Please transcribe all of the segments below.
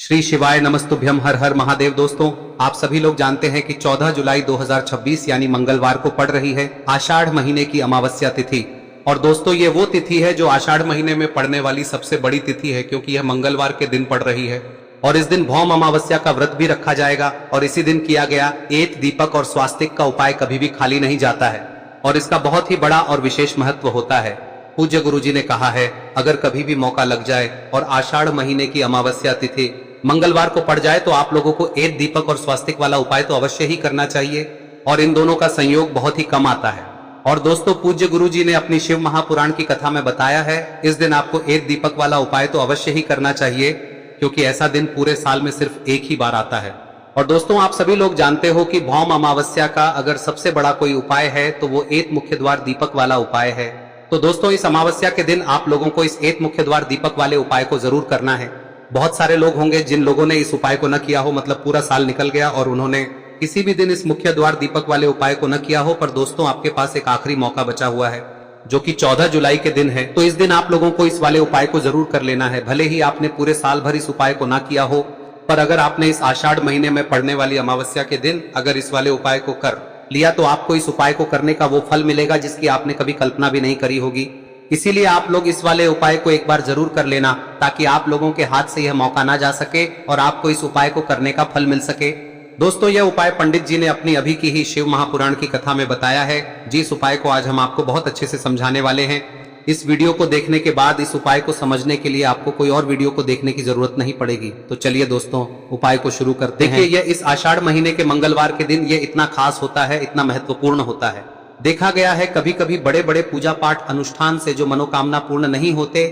श्री शिवाय नमस्तुभ्यम। हर हर महादेव। दोस्तों, आप सभी लोग जानते हैं कि 14 जुलाई 2026 यानी मंगलवार को पड़ रही है आषाढ़ महीने की अमावस्या तिथि। और दोस्तों, ये वो तिथि है जो आषाढ़ महीने में पड़ने वाली सबसे बड़ी तिथि है, क्योंकि यह मंगलवार के दिन पड़ रही है। और इस दिन भौम अमावस्या का व्रत भी रखा जाएगा और इसी दिन किया गया एत दीपक और स्वास्तिक का उपाय कभी भी खाली नहीं जाता है और इसका बहुत ही बड़ा और विशेष महत्व होता है। पूज्य गुरुजी ने कहा है, अगर कभी भी मौका लग जाए और आषाढ़ महीने की अमावस्या तिथि मंगलवार को पड़ जाए तो आप लोगों को एत दीपक और स्वास्तिक वाला उपाय तो अवश्य ही करना चाहिए और इन दोनों का संयोग बहुत ही कम आता है। और दोस्तों, पूज्य गुरुजी ने अपनी शिव महापुराण की कथा में बताया है, इस दिन आपको एत दीपक वाला उपाय तो अवश्य ही करना चाहिए, क्योंकि ऐसा दिन पूरे साल में सिर्फ एक ही बार आता है। और दोस्तों, आप सभी लोग जानते हो कि भौम अमावस्या का अगर सबसे बड़ा कोई उपाय है तो वो एत मुख्य द्वार दीपक वाला उपाय है। तो दोस्तों, इस अमावस्या के दिन आप लोगों को इस एत मुख्य द्वार दीपक वाले उपाय को जरूर करना है। बहुत सारे लोग होंगे जिन लोगों ने इस उपाय को न किया हो, मतलब पूरा साल निकल गया और उन्होंने किसी भी दिन इस मुख्य द्वार दीपक वाले उपाय को न किया हो। पर दोस्तों, आपके पास एक आखिरी मौका बचा हुआ है जो कि 14 जुलाई के दिन है। तो इस दिन आप लोगों को इस वाले उपाय को जरूर कर लेना है। भले ही आपने पूरे साल भर इस उपाय को ना किया हो, पर अगर आपने इस आषाढ़ महीने में पड़ने वाली अमावस्या के दिन अगर इस वाले उपाय को कर लिया तो आपको इस उपाय को करने का वो फल मिलेगा जिसकी आपने कभी कल्पना भी नहीं करी होगी। इसीलिए आप लोग इस वाले उपाय को एक बार जरूर कर लेना, ताकि आप लोगों के हाथ से यह मौका ना जा सके और आपको इस उपाय को करने का फल मिल सके। दोस्तों, यह उपाय पंडित जी ने अपनी अभी की ही शिव महापुराण की कथा में बताया है। जिस उपाय को आज हम आपको बहुत अच्छे से समझाने वाले हैं। इस वीडियो को देखने के बाद इस उपाय को समझने के लिए आपको कोई और वीडियो को देखने की जरूरत नहीं पड़ेगी। तो चलिए दोस्तों, उपाय को शुरू करते हैं। देखिए, यह इस आषाढ़ महीने के मंगलवार के दिन ये इतना खास होता है, इतना महत्वपूर्ण होता है। देखा गया है कभी कभी बड़े बड़े पूजा पाठ अनुष्ठान से जो मनोकामना पूर्ण नहीं होते,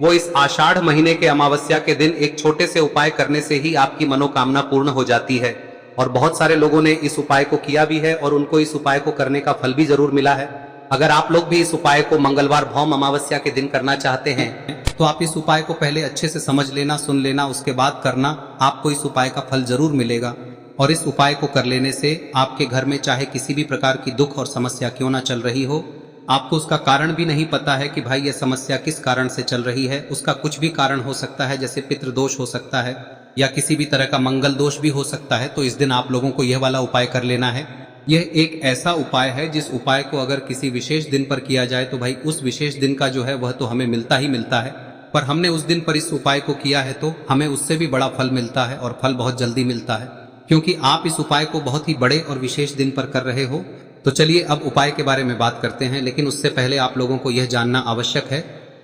वो इस आषाढ़ महीने के अमावस्या के दिन एक छोटे से उपाय करने से ही आपकी मनोकामना पूर्ण हो जाती है। और बहुत सारे लोगों ने इस उपाय को किया भी है और उनको इस उपाय को करने का फल भी जरूर मिला है। अगर आप लोग भी इस उपाय को मंगलवार भौम अमावस्या के दिन करना चाहते हैं तो आप इस उपाय को पहले अच्छे से समझ लेना, सुन लेना, उसके बाद करना। आपको इस उपाय का फल जरूर मिलेगा। और इस उपाय को कर लेने से आपके घर में चाहे किसी भी प्रकार की दुख और समस्या क्यों ना चल रही हो, आपको उसका कारण भी नहीं पता है कि भाई यह समस्या किस कारण से चल रही है, उसका कुछ भी कारण हो सकता है, जैसे पितृदोष हो सकता है या किसी भी तरह का मंगल दोष भी हो सकता है। तो इस दिन आप लोगों को यह वाला उपाय कर लेना है। यह एक ऐसा उपाय है जिस उपाय को अगर किसी विशेष दिन पर किया जाए तो भाई उस विशेष दिन का जो है वह तो हमें मिलता ही मिलता है। पर हमने उस दिन पर इस उपाय को किया है तो हमें उससे भी बड़ा फल मिलता है और फल बहुत जल्दी मिलता है, क्योंकि आप इस उपाय को बहुत ही बड़े और विशेष दिन पर कर रहे हो। तो चलिए अब उपाय के बारे में बात करते हैं, लेकिन उससे पहले आप लोगों को यह जानना आवश्यक है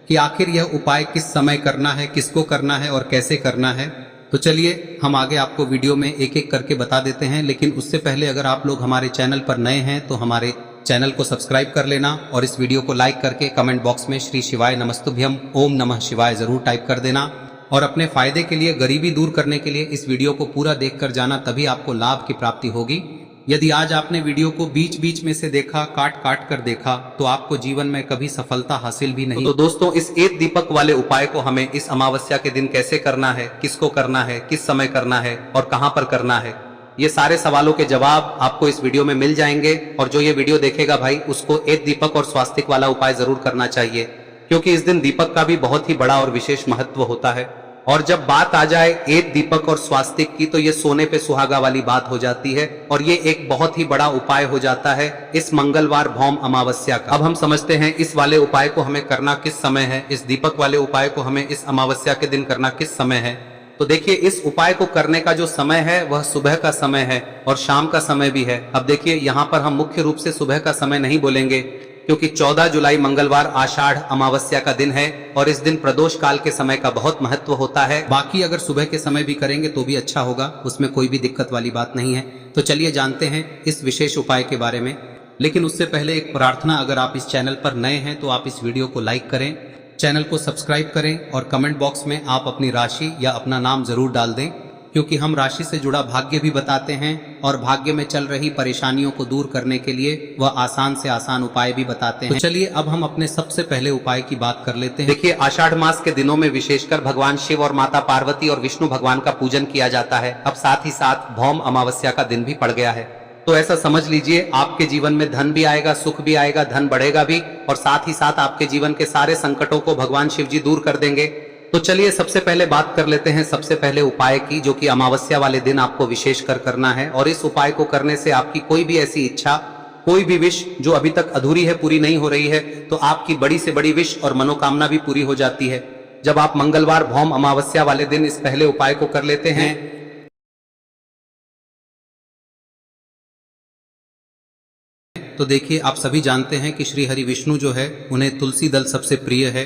कि आखिर यह उपाय किस समय करना है, किसको करना है और कैसे करना है। तो चलिए हम आगे आपको वीडियो में एक एक करके बता देते हैं, लेकिन उससे पहले अगर आप लोग हमारे चैनल पर नए हैं तो हमारे चैनल को सब्सक्राइब कर लेना और इस वीडियो को लाइक करके कमेंट बॉक्स में श्री शिवाय नमस्तुभ्यम ओम नमः शिवाय जरूर टाइप कर देना। और अपने फायदे के लिए, गरीबी दूर करने के लिए इस वीडियो को पूरा देखकर जाना, तभी आपको लाभ की प्राप्ति होगी। यदि आज आपने वीडियो को बीच बीच में से देखा, काट काट कर देखा, तो आपको जीवन में कभी सफलता हासिल भी नहीं। तो दोस्तों, इस एत दीपक वाले उपाय को हमें इस अमावस्या के दिन कैसे करना है, किसको करना है, किस समय करना है और कहां पर करना है, ये सारे सवालों के जवाब आपको इस वीडियो में मिल जाएंगे। और जो ये वीडियो देखेगा भाई, उसको एत दीपक और स्वास्तिक वाला उपाय जरूर करना चाहिए, क्योंकि इस दिन दीपक का भी बहुत ही बड़ा और विशेष महत्व होता है। और जब बात आ जाए एत दीपक और स्वास्तिक की, तो ये सोने पे सुहागा वाली बात हो जाती है और ये एक बहुत ही बड़ा उपाय हो जाता है इस मंगलवार भौम अमावस्या का। अब हम समझते हैं इस वाले उपाय को हमें करना किस समय है, इस दीपक वाले उपाय को हमें इस अमावस्या के दिन करना किस समय है। तो देखिए, इस उपाय को करने का जो समय है वह सुबह का समय है और शाम का समय भी है। अब देखिए, यहाँ पर हम मुख्य रूप से सुबह का समय नहीं बोलेंगे, क्योंकि 14 जुलाई मंगलवार आषाढ़ अमावस्या का दिन है और इस दिन प्रदोष काल के समय का बहुत महत्व होता है। बाकी अगर सुबह के समय भी करेंगे तो भी अच्छा होगा, उसमें कोई भी दिक्कत वाली बात नहीं है। तो चलिए जानते हैं इस विशेष उपाय के बारे में। लेकिन उससे पहले एक प्रार्थना, अगर आप इस चैनल पर नए हैं तो आप इस वीडियो को लाइक करें, चैनल को सब्सक्राइब करें और कमेंट बॉक्स में आप अपनी राशि या अपना नाम जरूर डाल दें, क्योंकि हम राशि से जुड़ा भाग्य भी बताते हैं और भाग्य में चल रही परेशानियों को दूर करने के लिए वह आसान से आसान उपाय भी बताते हैं। तो चलिए अब हम अपने सबसे पहले उपाय की बात कर लेते हैं। देखिए, आषाढ़ मास के दिनों में विशेषकर भगवान शिव और माता पार्वती और विष्णु भगवान का पूजन किया जाता है। अब साथ ही साथ भौम अमावस्या का दिन भी पड़ गया है, तो ऐसा समझ लीजिए आपके जीवन में धन भी आएगा, सुख भी आएगा, धन बढ़ेगा भी और साथ ही साथ आपके जीवन के सारे संकटों को भगवान शिव जी दूर कर देंगे। तो चलिए सबसे पहले बात कर लेते हैं सबसे पहले उपाय की, जो कि अमावस्या वाले दिन आपको विशेष कर करना है। और इस उपाय को करने से आपकी कोई भी ऐसी इच्छा, कोई भी विश जो अभी तक अधूरी है, पूरी नहीं हो रही है, तो आपकी बड़ी से बड़ी विश और मनोकामना भी पूरी हो जाती है जब आप मंगलवार भौम अमावस्या वाले दिन इस पहले उपाय को कर लेते हैं। तो देखिए, आप सभी जानते हैं कि श्री हरि विष्णु जो है, उन्हें तुलसी दल सबसे प्रिय है।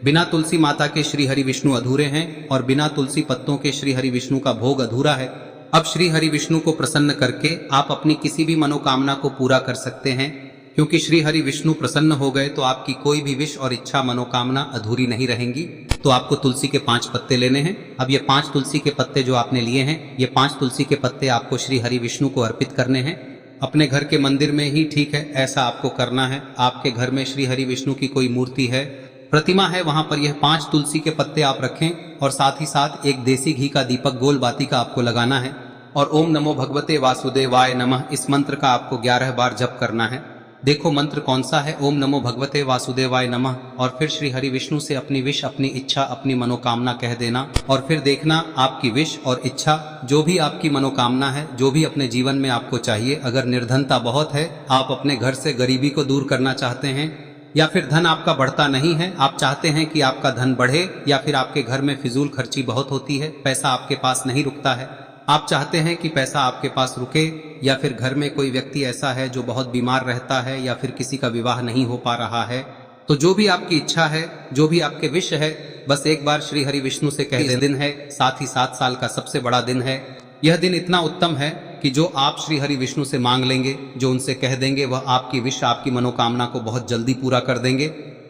बिना तुलसी माता के श्री हरि विष्णु अधूरे हैं और बिना तुलसी पत्तों के श्री हरि विष्णु का भोग अधूरा है। अब श्री हरि विष्णु को प्रसन्न करके आप अपनी किसी भी मनोकामना को पूरा कर सकते हैं, क्योंकि श्री हरि विष्णु प्रसन्न हो गए तो आपकी कोई भी विश और इच्छा मनोकामना अधूरी नहीं रहेंगी। तो आपको तुलसी के 5 पत्ते लेने हैं। अब ये 5 तुलसी के पत्ते जो आपने लिए हैं, ये 5 तुलसी के पत्ते आपको श्री हरि विष्णु को अर्पित करने हैं। अपने घर के मंदिर में ही ठीक है, ऐसा आपको करना है। आपके घर में श्री हरि विष्णु की कोई मूर्ति है, प्रतिमा है, वहां पर यह 5 तुलसी के पत्ते आप रखें और साथ ही साथ एक देसी घी का दीपक गोल बाती का आपको लगाना है। और ओम नमो भगवते वासुदेवाय नमः इस मंत्र का आपको 11 बार जप करना है। देखो मंत्र कौन सा है, ओम नमो भगवते वासुदेवाय नमः, और फिर श्री हरि विष्णु से अपनी विश, अपनी इच्छा, अपनी मनोकामना कह देना। और फिर देखना आपकी विश और इच्छा, जो भी आपकी मनोकामना है, जो भी अपने जीवन में आपको चाहिए। अगर निर्धनता बहुत है, आप अपने घर से गरीबी को दूर करना चाहते हैं, या फिर धन आपका बढ़ता नहीं है, आप चाहते हैं कि आपका धन बढ़े, या फिर आपके घर में फिजूल खर्ची बहुत होती है, पैसा आपके पास नहीं रुकता है, आप चाहते हैं कि पैसा आपके पास रुके, या फिर घर में कोई व्यक्ति ऐसा है जो बहुत बीमार रहता है, या फिर किसी का विवाह नहीं हो पा रहा है, तो जो भी आपकी इच्छा है, जो भी आपके विश है, बस एक बार श्री हरि विष्णु से कह दे। दिन है, साथ ही 7 साल का सबसे बड़ा दिन है। यह दिन इतना उत्तम है कि जो आप श्री हरि विष्णु से मांग लेंगे, जो उनसे कह देंगे, वह आपकी विश, आपकी मनोकामना को बहुत जल्दी पूरा कर देंगे।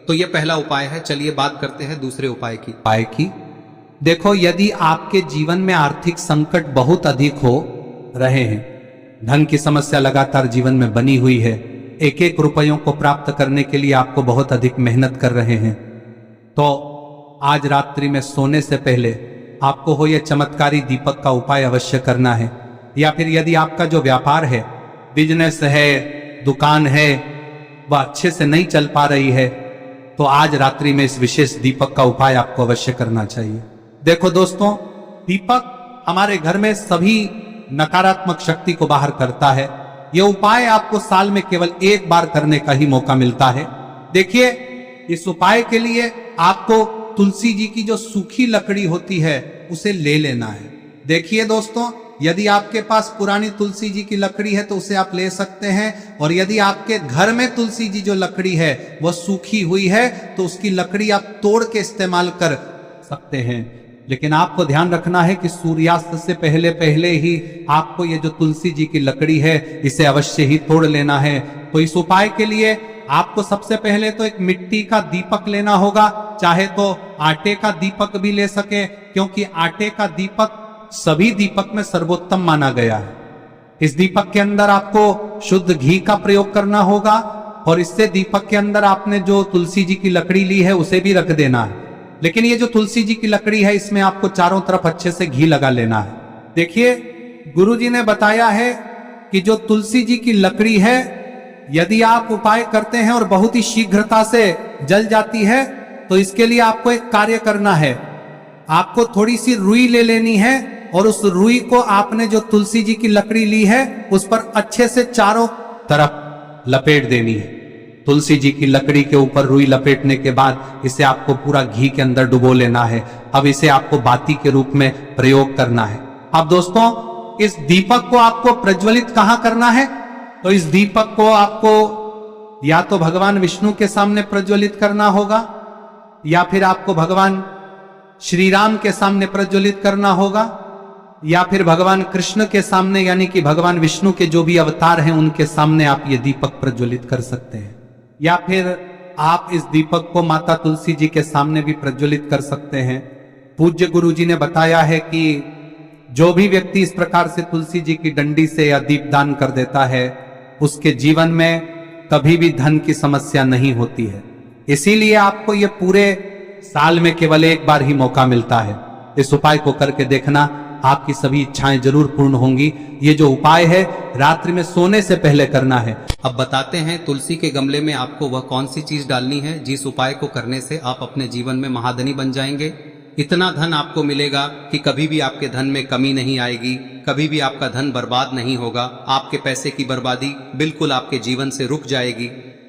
तो यह पहला उपाय है। चलिए बात करते हैं दूसरे उपाय की। देखो, यदि आपके जीवन में आर्थिक संकट बहुत अधिक हो रहे हैं, धन की समस्या लगातार जीवन में बनी हुई है, एक एक रुपयों को प्राप्त करने के लिए आपको बहुत अधिक मेहनत कर रहे हैं, तो आज रात्रि में सोने से पहले आपको हो यह चमत्कारी दीपक का उपाय अवश्य करना है। या फिर यदि आपका जो व्यापार है, बिजनेस है, दुकान है, वह अच्छे से नहीं चल पा रही है, तो आज रात्रि में इस विशेष दीपक का उपाय आपको अवश्य करना चाहिए। देखो दोस्तों, दीपक हमारे घर में सभी नकारात्मक शक्ति को बाहर करता है। यह उपाय आपको साल में केवल 1 बार करने का ही मौका मिलता है। देखिए, इस उपाय के लिए आपको तुलसी जी की जो सूखी लकड़ी होती है उसे ले लेना है। देखिए दोस्तों, यदि आपके पास पुरानी तुलसी जी की लकड़ी है तो उसे आप ले सकते हैं, और यदि आपके घर में तुलसी जी जो लकड़ी है वह सूखी हुई है तो उसकी लकड़ी आप तोड़ के इस्तेमाल कर सकते हैं। लेकिन आपको ध्यान रखना है कि सूर्यास्त से पहले पहले ही आपको ये जो तुलसी जी की लकड़ी है इसे अवश्य ही तोड़ लेना है। तो इस उपाय के लिए आपको सबसे पहले तो एक मिट्टी का दीपक लेना होगा, चाहे तो आटे का दीपक भी ले सके, क्योंकि आटे का दीपक सभी दीपक में सर्वोत्तम माना गया है। इस दीपक के अंदर आपको शुद्ध घी का प्रयोग करना होगा, और इससे दीपक के अंदर आपने जो तुलसी जी की लकड़ी ली है उसे भी रख देना है। लेकिन ये जो तुलसी जी की लकड़ी है, इसमें आपको चारों तरफ अच्छे से घी लगा लेना है। देखिए, गुरुजी ने बताया है कि जो तुलसी जी की लकड़ी है, यदि आप उपाय करते हैं और बहुत ही शीघ्रता से जल जाती है, तो इसके लिए आपको एक कार्य करना है। आपको थोड़ी सी रुई ले लेनी है, और उस रुई को आपने जो तुलसी जी की लकड़ी ली है उस पर अच्छे से चारों तरफ लपेट देनी है। तुलसी जी की लकड़ी के ऊपर रुई लपेटने के बाद इसे आपको पूरा घी के अंदर डुबो लेना है। अब इसे आपको बाती के रूप में प्रयोग करना है। अब दोस्तों, इस दीपक को आपको प्रज्वलित कहां करना है? तो इस दीपक को आपको या तो भगवान विष्णु के सामने प्रज्वलित करना होगा, या फिर आपको भगवान श्री राम के सामने प्रज्वलित करना होगा, या फिर भगवान कृष्ण के सामने, यानी कि भगवान विष्णु के जो भी अवतार हैं उनके सामने आप ये दीपक प्रज्वलित कर सकते हैं। या फिर आप इस दीपक को माता तुलसी जी के सामने भी प्रज्वलित कर सकते हैं। पूज्य गुरु जी ने बताया है कि जो भी व्यक्ति इस प्रकार से तुलसी जी की डंडी से या दीपदान कर देता है, उसके जीवन में कभी भी धन की समस्या नहीं होती है। इसीलिए आपको ये पूरे साल में केवल 1 बार ही मौका मिलता है। इस उपाय को करके देखना, आपकी सभी इच्छाएं जरूर पूर्ण होंगी। ये जो उपाय है रात्रि में सोने से पहले करना है। अब बताते हैं तुलसी के गमले में आपको वह कौन सी चीज डालनी है जिस उपाय को करने से आप अपने जीवन में महाधनी बन जाएंगे। इतना धन आपको मिलेगा कि कभी भी आपके धन में कमी नहीं आएगी, कभी भी आपका धन बर्बाद नहीं होगा। आपके पैसे की बर्बादी बिल्कुल आपके जीवन से रुक जाएगी।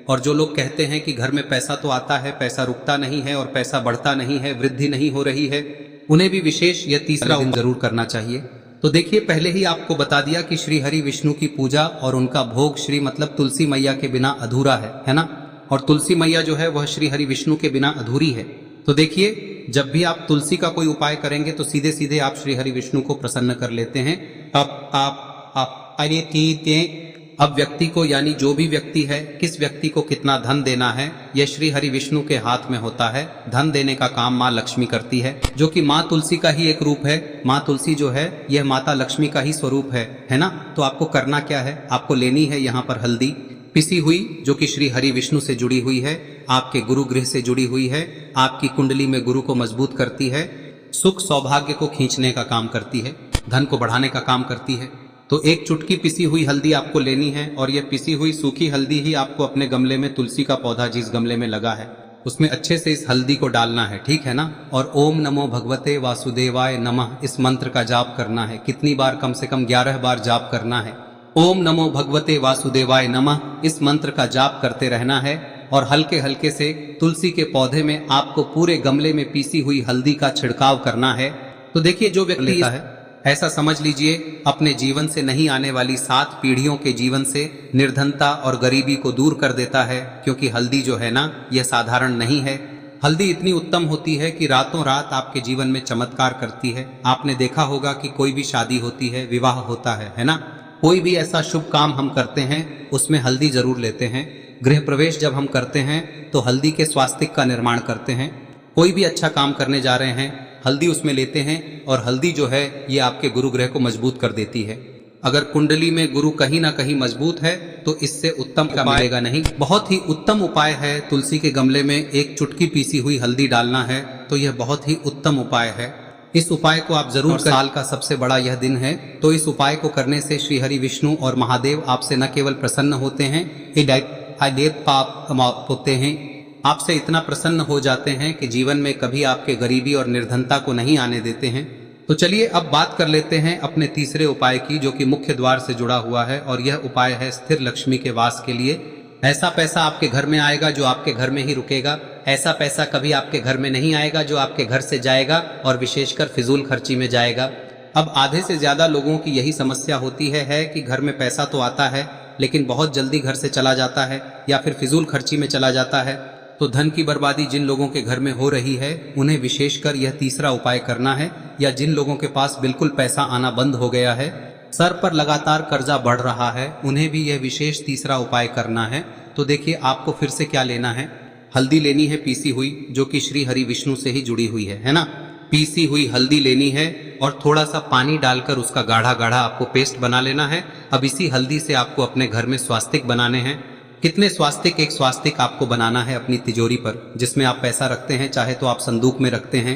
और जो लोग कहते हैं कि घर में पैसा तो आता है, पैसा रुकता नहीं है और पैसा बढ़ता नहीं है, वृद्धि नहीं हो रही है, उन्हें भी विशेष यह तीसरा दिन जरूर करना चाहिए। तो देखिए, पहले ही आपको बता दिया कि श्री हरि विष्णु की पूजा और उनका भोग श्री मतलब तुलसी मैया के बिना अधूरा है ना। और तुलसी मैया जो है वह श्री हरि विष्णु के बिना अधूरी है। तो देखिए, जब भी आप तुलसी का कोई उपाय करेंगे तो सीधे सीधे आप श्री हरि विष्णु को प्रसन्न कर लेते हैं। अब व्यक्ति को, यानी जो भी व्यक्ति है, किस व्यक्ति को कितना धन देना है, यह श्री हरि विष्णु के हाथ में होता है। धन देने का काम माँ लक्ष्मी करती है, जो कि माँ तुलसी का ही एक रूप है। माँ तुलसी जो है यह माता लक्ष्मी का ही स्वरूप है ना। तो आपको करना क्या है, आपको लेनी है यहाँ पर हल्दी पिसी हुई, जो कि श्री हरि विष्णु से जुड़ी हुई है, आपके गुरु गृह से जुड़ी हुई है, आपकी कुंडली में गुरु को मजबूत करती है, सुख सौभाग्य को खींचने का काम करती है, धन को बढ़ाने का काम करती है। तो एक चुटकी पिसी हुई हल्दी आपको लेनी है और यह पिसी हुई सूखी हल्दी ही आपको अपने गमले में, तुलसी का पौधा जिस गमले में लगा है उसमें अच्छे से इस हल्दी को डालना है, ठीक है ना। और ओम नमो भगवते वासुदेवाय नमः इस मंत्र का जाप करना है। कितनी बार? कम से कम 11 बार जाप करना है। ओम नमो भगवते वासुदेवाय नमः इस मंत्र का जाप करते रहना है और हल्के हल्के से तुलसी के पौधे में आपको पूरे गमले में पीसी हुई हल्दी का छिड़काव करना है। तो देखिए, जो व्यक्ति लेता है, ऐसा समझ लीजिए अपने जीवन से नहीं आने वाली 7 पीढ़ियों के जीवन से निर्धनता और गरीबी को दूर कर देता है। क्योंकि हल्दी जो है ना, यह साधारण नहीं है। हल्दी इतनी उत्तम होती है कि रातों रात आपके जीवन में चमत्कार करती है। आपने देखा होगा कि कोई भी शादी होती है, विवाह होता है ना, कोई भी ऐसा शुभ काम हम करते हैं उसमें हल्दी जरूर लेते हैं। गृह प्रवेश जब हम करते हैं तो हल्दी के स्वास्तिक का निर्माण करते हैं। कोई भी अच्छा काम करने जा रहे हैं, हल्दी उसमें लेते हैं और हल्दी जो है ये आपके गुरु ग्रह को मजबूत कर देती है। अगर कुंडली में गुरु कहीं ना कहीं मजबूत है तो इससे उत्तम का मिलेगा नहीं। बहुत ही उत्तम उपाय है, तुलसी के गमले में एक चुटकी पीसी हुई हल्दी डालना है। तो यह बहुत ही उत्तम उपाय है। इस उपाय को आप जरूर करें। साल का सबसे बड़ा यह दिन है, तो इस उपाय को करने से श्री हरि विष्णु और महादेव आपसे न केवल प्रसन्न होते हैं, पाप होते हैं, आपसे इतना प्रसन्न हो जाते हैं कि जीवन में कभी आपके गरीबी और निर्धनता को नहीं आने देते हैं। तो चलिए अब बात कर लेते हैं अपने तीसरे उपाय की, जो कि मुख्य द्वार से जुड़ा हुआ है। और यह उपाय है स्थिर लक्ष्मी के वास के लिए। ऐसा पैसा आपके घर में आएगा जो आपके घर में ही रुकेगा। ऐसा पैसा कभी आपके घर में नहीं आएगा जो आपके घर से जाएगा और विशेषकर फिजूल खर्ची में जाएगा। अब आधे से ज्यादा लोगों की यही समस्या होती है कि घर में पैसा तो आता है लेकिन बहुत जल्दी घर से चला जाता है या फिर फिजूल खर्ची में चला जाता है। तो धन की बर्बादी जिन लोगों के घर में हो रही है उन्हें विशेषकर यह तीसरा उपाय करना है। या जिन लोगों के पास बिल्कुल पैसा आना बंद हो गया है, सर पर लगातार कर्जा बढ़ रहा है, उन्हें भी यह विशेष तीसरा उपाय करना है। तो देखिए, आपको फिर से क्या लेना है, हल्दी लेनी है पीसी हुई, जो कि श्री हरि विष्णु से ही जुड़ी हुई है ना। पीसी हुई हल्दी लेनी है और थोड़ा सा पानी डालकर उसका गाढ़ा गाढ़ा आपको पेस्ट बना लेना है। अब इसी हल्दी से आपको अपने घर में स्वास्तिक बनाने हैं। कितने स्वास्तिक? एक स्वास्तिक आपको बनाना है अपनी तिजोरी पर, जिसमें आप पैसा रखते हैं। चाहे तो आप संदूक में रखते हैं,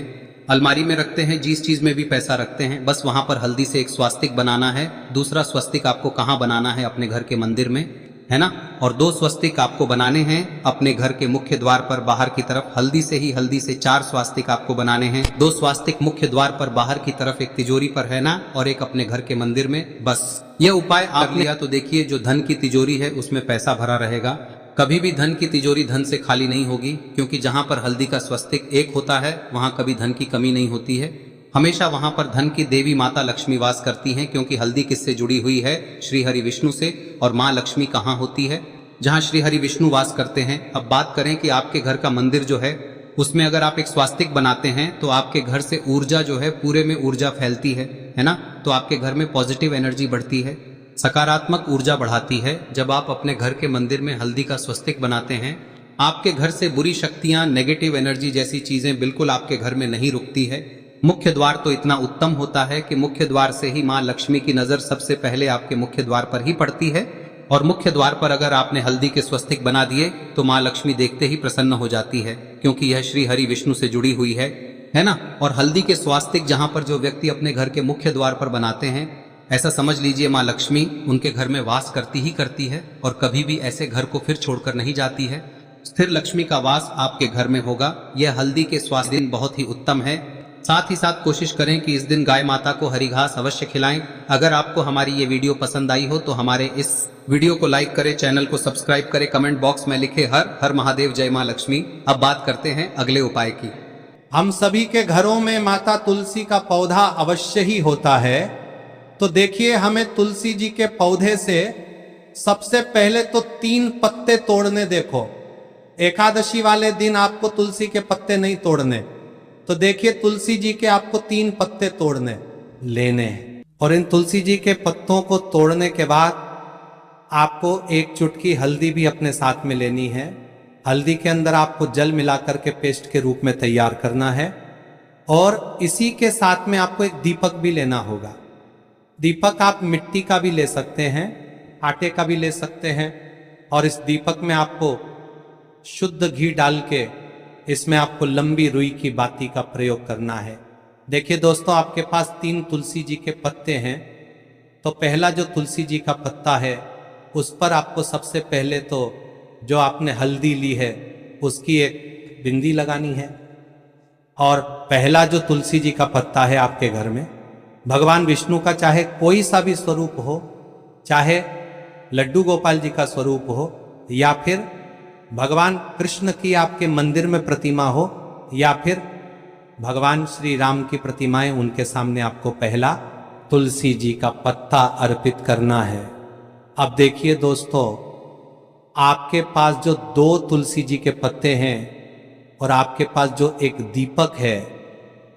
अलमारी में रखते हैं, जिस चीज में भी पैसा रखते हैं, बस वहां पर हल्दी से एक स्वास्तिक बनाना है। दूसरा स्वस्तिक आपको कहाँ बनाना है? अपने घर के मंदिर में, है ना। और 2 स्वस्तिक आपको बनाने हैं अपने घर के मुख्य द्वार पर बाहर की तरफ। हल्दी से 4 स्वास्तिक आपको बनाने हैं। 2 स्वास्तिक मुख्य द्वार पर बाहर की तरफ, एक तिजोरी पर, है ना, और एक अपने घर के मंदिर में। बस यह उपाय आप लिया तो देखिए, जो धन की तिजोरी है उसमें पैसा भरा रहेगा। कभी भी धन की तिजोरी धन से खाली नहीं होगी, क्योंकि जहां पर हल्दी का स्वस्तिक एक होता है वहां कभी धन की कमी नहीं होती है। हमेशा वहां पर धन की देवी माता लक्ष्मी वास करती हैं, क्योंकि हल्दी किससे जुड़ी हुई है? श्री हरि विष्णु से। और माँ लक्ष्मी कहाँ होती है? जहाँ श्री हरि विष्णु वास करते हैं। अब बात करें कि आपके घर का मंदिर जो है उसमें अगर आप एक स्वास्तिक बनाते हैं तो आपके घर से ऊर्जा जो है, पूरे में ऊर्जा फैलती है ना। तो आपके घर में पॉजिटिव एनर्जी बढ़ती है, सकारात्मक ऊर्जा बढ़ाती है। जब आप अपने घर के मंदिर में हल्दी का स्वस्तिक बनाते हैं, आपके घर से बुरी शक्तियां, नेगेटिव एनर्जी जैसी चीजें बिल्कुल आपके घर में नहीं रुकती है। मुख्य द्वार तो इतना उत्तम होता है कि मुख्य द्वार से ही माँ लक्ष्मी की नजर सबसे पहले आपके मुख्य द्वार पर ही पड़ती है। और मुख्य द्वार पर अगर आपने हल्दी के स्वस्तिक बना दिए तो माँ लक्ष्मी देखते ही प्रसन्न हो जाती है, क्योंकि यह श्री हरि विष्णु से जुड़ी हुई है ना। और हल्दी के स्वास्तिक जहां पर जो व्यक्ति अपने घर के मुख्य द्वार पर बनाते हैं, ऐसा समझ लीजिए माँ लक्ष्मी उनके घर में वास करती ही करती है और कभी भी ऐसे घर को फिर छोड़कर नहीं जाती है। स्थिर लक्ष्मी का वास आपके घर में होगा। यह हल्दी के स्वास्थ्य दिन बहुत ही उत्तम है। साथ ही साथ कोशिश करें कि इस दिन गाय माता को हरी घास अवश्य खिलाएं। अगर आपको हमारी ये वीडियो पसंद आई हो तो हमारे इस वीडियो को लाइक करें, चैनल को सब्सक्राइब करें, कमेंट बॉक्स में लिखे हर हर महादेव, जय मां लक्ष्मी। अब बात करते हैं अगले उपाय की। हम सभी के घरों में माता तुलसी का पौधा अवश्य ही होता है। तो देखिए, हमें तुलसी जी के पौधे से सबसे पहले तो 3 पत्ते तोड़ने। देखो, एकादशी वाले दिन आपको तुलसी के पत्ते नहीं तोड़ने। तो देखिए, तुलसी जी के आपको 3 पत्ते तोड़ने लेने हैं। और इन तुलसी जी के पत्तों को तोड़ने के बाद आपको 1 चुटकी हल्दी भी अपने साथ में लेनी है। हल्दी के अंदर आपको जल मिलाकर के पेस्ट के रूप में तैयार करना है। और इसी के साथ में आपको एक दीपक भी लेना होगा। दीपक आप मिट्टी का भी ले सकते हैं, आटे का भी ले सकते हैं। और इस दीपक में आपको शुद्ध घी डाल के इसमें आपको लंबी रुई की बाती का प्रयोग करना है। देखिए दोस्तों, आपके पास 3 तुलसी जी के पत्ते हैं। तो पहला जो तुलसी जी का पत्ता है उस पर आपको सबसे पहले तो जो आपने हल्दी ली है उसकी एक बिंदी लगानी है। और पहला जो तुलसी जी का पत्ता है आपके घर में, भगवान विष्णु का चाहे कोई सा भी स्वरूप हो, चाहे लड्डू गोपाल जी का स्वरूप हो, या फिर भगवान कृष्ण की आपके मंदिर में प्रतिमा हो, या फिर भगवान श्री राम की प्रतिमाएं, उनके सामने आपको पहला तुलसी जी का पत्ता अर्पित करना है। अब देखिए दोस्तों, आपके पास जो 2 तुलसी जी के पत्ते हैं और आपके पास जो एक दीपक है,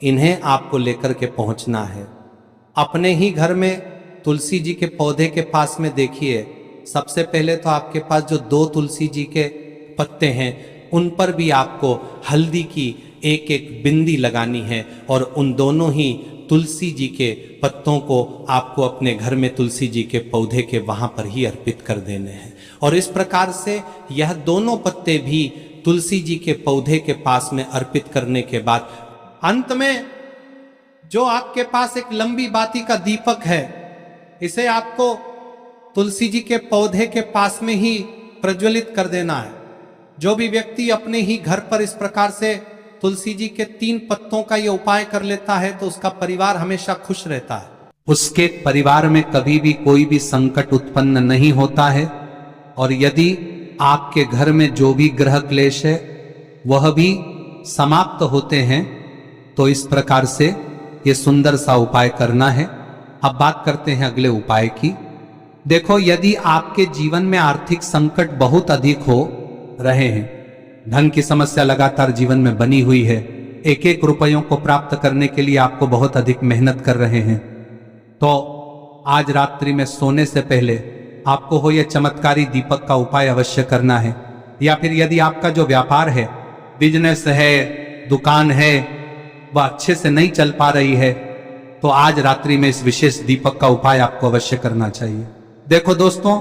इन्हें आपको लेकर के पहुंचना है। अपने ही घर में तुलसी जी के पौधे के पास में देखिए, सबसे पहले तो आपके पास जो 2 तुलसी जी के पत्ते हैं उन पर भी आपको हल्दी की एक एक बिंदी लगानी है। और उन दोनों ही तुलसी जी के पत्तों को आपको अपने घर में तुलसी जी के पौधे के वहां पर ही अर्पित कर देने हैं। और इस प्रकार से यह दोनों पत्ते भी तुलसी जी के पौधे के पास में अर्पित करने के बाद अंत में जो आपके पास एक लंबी बाती का दीपक है, इसे आपको तुलसी जी के पौधे के पास में ही प्रज्वलित कर देना है। जो भी व्यक्ति अपने ही घर पर इस प्रकार से तुलसी जी के 3 पत्तों का यह उपाय कर लेता है तो उसका परिवार हमेशा खुश रहता है। उसके परिवार में कभी भी कोई भी संकट उत्पन्न नहीं होता है। और यदि आपके घर में जो भी ग्रह क्लेश है वह भी समाप्त होते हैं। तो इस प्रकार से ये सुंदर सा उपाय करना है। अब बात करते हैं अगले उपाय की। देखो, यदि आपके जीवन में आर्थिक संकट बहुत अधिक हो रहे हैं, धन की समस्या लगातार जीवन में बनी हुई है, एक एक रुपयों को प्राप्त करने के लिए आपको बहुत अधिक मेहनत कर रहे हैं, तो आज रात्रि में सोने से पहले आपको हो यह चमत्कारी दीपक का उपाय अवश्य करना है। या फिर यदि आपका जो व्यापार है, बिजनेस है, दुकान है, वह अच्छे से नहीं चल पा रही है, तो आज रात्रि में इस विशेष दीपक का उपाय आपको अवश्य करना चाहिए। देखो दोस्तों,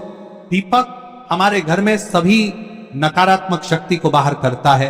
दीपक हमारे घर में सभी नकारात्मक शक्ति को बाहर करता है।